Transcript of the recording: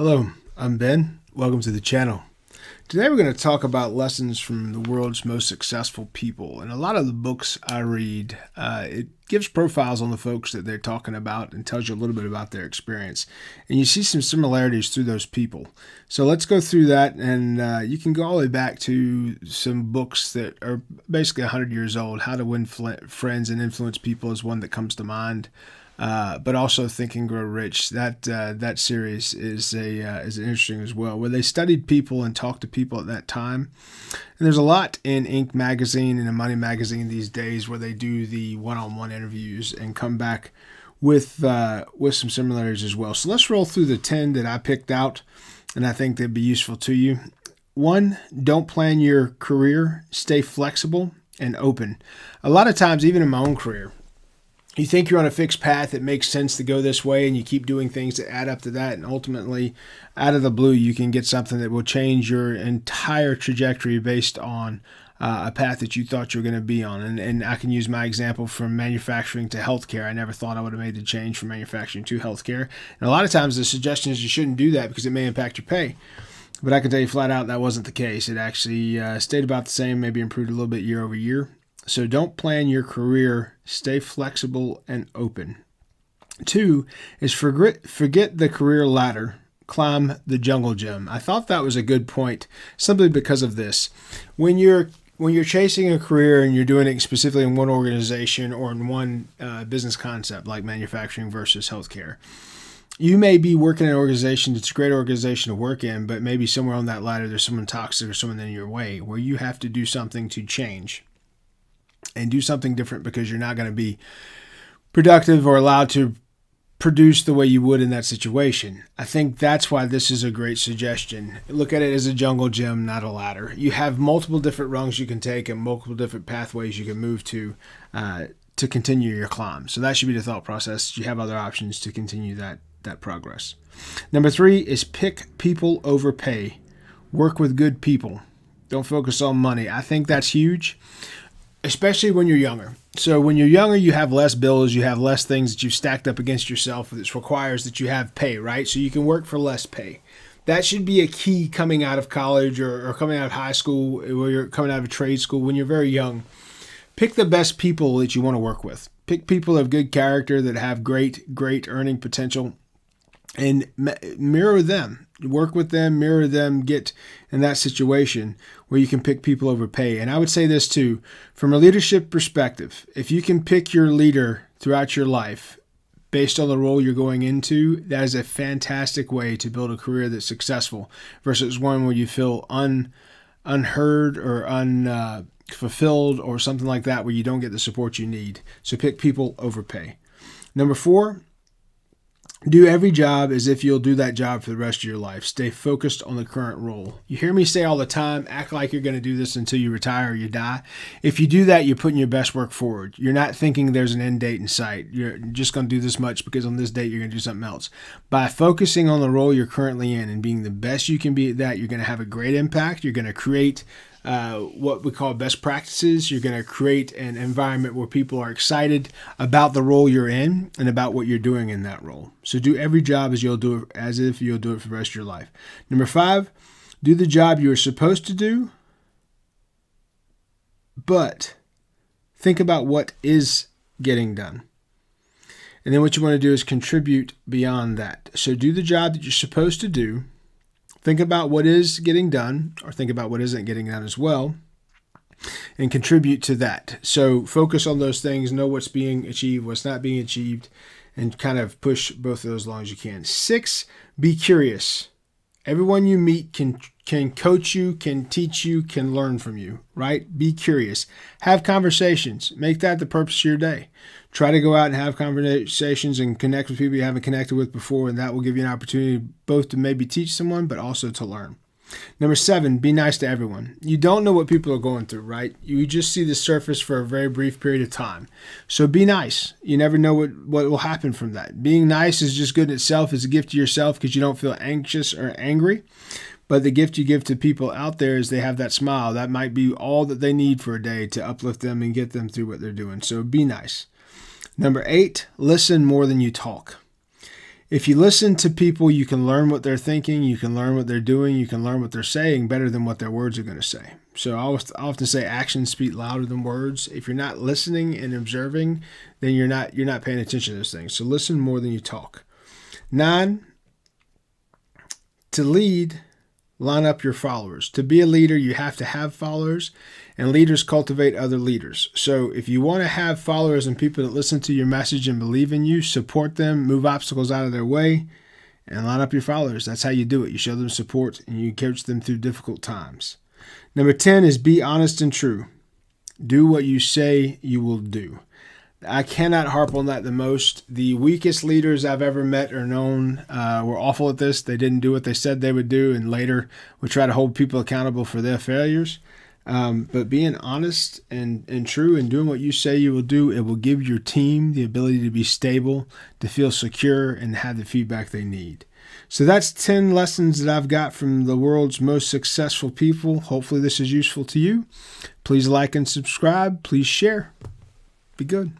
Hello, I'm Ben. Welcome to the channel. Today we're going to talk about lessons from the world's most successful people. And a lot of the books I read, it gives profiles on the folks that they're talking about and tells you a little bit about their experience. And you see some similarities through those people. So let's go through that, and you can go all the way back to some books that are basically 100 years old. How to Win Friends and Influence People is one that comes to mind. But also Think and Grow Rich. That series is interesting as well, where they studied people and talked to people at that time. And there's a lot in Inc. magazine and in Money magazine these days where they do the one-on-one interviews and come back with some similarities as well. So let's roll through the 10 that I picked out, and I think they'd be useful to you. 1, don't plan your career. Stay flexible and open. A lot of times, even in my own career, you think you're on a fixed path. It makes sense to go this way, and you keep doing things that add up to that. And ultimately, out of the blue, you can get something that will change your entire trajectory based on a path that you thought you were going to be on. And I can use my example from manufacturing to healthcare. I never thought I would have made the change from manufacturing to healthcare. And a lot of times the suggestion is you shouldn't do that because it may impact your pay. But I can tell you flat out that wasn't the case. It actually stayed about the same, maybe improved a little bit year over year. So don't plan your career. Stay flexible and open. 2 is forget the career ladder. Climb the jungle gym. I thought that was a good point simply because of this. When you're chasing a career and you're doing it specifically in one organization or in one business concept like manufacturing versus healthcare, you may be working in an organization that's a great organization to work in, but maybe somewhere on that ladder there's someone toxic or someone in your way where you have to do something to change and do something different because you're not going to be productive or allowed to produce the way you would in that situation. I think that's why this is a great suggestion. Look at it as a jungle gym, not a ladder. You have multiple different rungs you can take and multiple different pathways you can move to continue your climb. So that should be the thought process. You have other options to continue that progress. Number 3 is pick people over pay. Work with good people. Don't focus on money. I think that's huge, especially when you're younger. So when you're younger, you have less bills, you have less things that you've stacked up against yourself that requires that you have pay, right? So you can work for less pay. That should be a key coming out of college or coming out of high school, or you're coming out of a trade school when you're very young. Pick the best people that you want to work with. Pick people of good character that have great earning potential and mirror them. Work with them, mirror them, get in that situation where you can pick people over pay. And I would say this too, from a leadership perspective, if you can pick your leader throughout your life based on the role you're going into, that is a fantastic way to build a career that's successful versus one where you feel unheard or unfulfilled or something like that where you don't get the support you need. So pick people over pay. Number 4, do every job as if you'll do that job for the rest of your life. Stay focused on the current role. You hear me say all the time, act like you're going to do this until you retire or you die. If you do that, you're putting your best work forward. You're not thinking there's an end date in sight. You're just going to do this much because on this date you're going to do something else. By focusing on the role you're currently in and being the best you can be at that, you're going to have a great impact. You're going to create what we call best practices. You're going to create an environment where people are excited about the role you're in and about what you're doing in that role. So do every job as if you'll do it for the rest of your life. Number 5, do the job you are supposed to do, but think about what is getting done. And then what you want to do is contribute beyond that. So do the job that you're supposed to do. Think about what is getting done, or think about what isn't getting done as well, and contribute to that. So focus on those things, know what's being achieved, what's not being achieved, and kind of push both of those as long as you can. 6, be curious. Everyone you meet can coach you, can teach you, can learn from you, right? Be curious. Have conversations. Make that the purpose of your day. Try to go out and have conversations and connect with people you haven't connected with before, and that will give you an opportunity both to maybe teach someone, but also to learn. Number 7, be nice to everyone. You don't know what people are going through, right? You just see the surface for a very brief period of time. So be nice. You never know what will happen from that. Being nice is just good in itself. It's a gift to yourself because you don't feel anxious or angry. But the gift you give to people out there is they have that smile. That might be all that they need for a day to uplift them and get them through what they're doing. So be nice. Number 8, listen more than you talk. If you listen to people, you can learn what they're thinking, you can learn what they're doing, you can learn what they're saying better than what their words are going to say. So I often say actions speak louder than words. If you're not listening and observing, then you're not paying attention to those things. So listen more than you talk. 9, to lead, line up your followers. To be a leader, you have to have followers, and leaders cultivate other leaders. So if you want to have followers and people that listen to your message and believe in you, support them, move obstacles out of their way, and line up your followers. That's how you do it. You show them support and you coach them through difficult times. Number 10 is be honest and true. Do what you say you will do. I cannot harp on that the most. The weakest leaders I've ever met or known were awful at this. They didn't do what they said they would do, and later would try to hold people accountable for their failures. But being honest and true and doing what you say you will do, it will give your team the ability to be stable, to feel secure, and have the feedback they need. So that's 10 lessons that I've got from the world's most successful people. Hopefully this is useful to you. Please like and subscribe. Please share. Be good.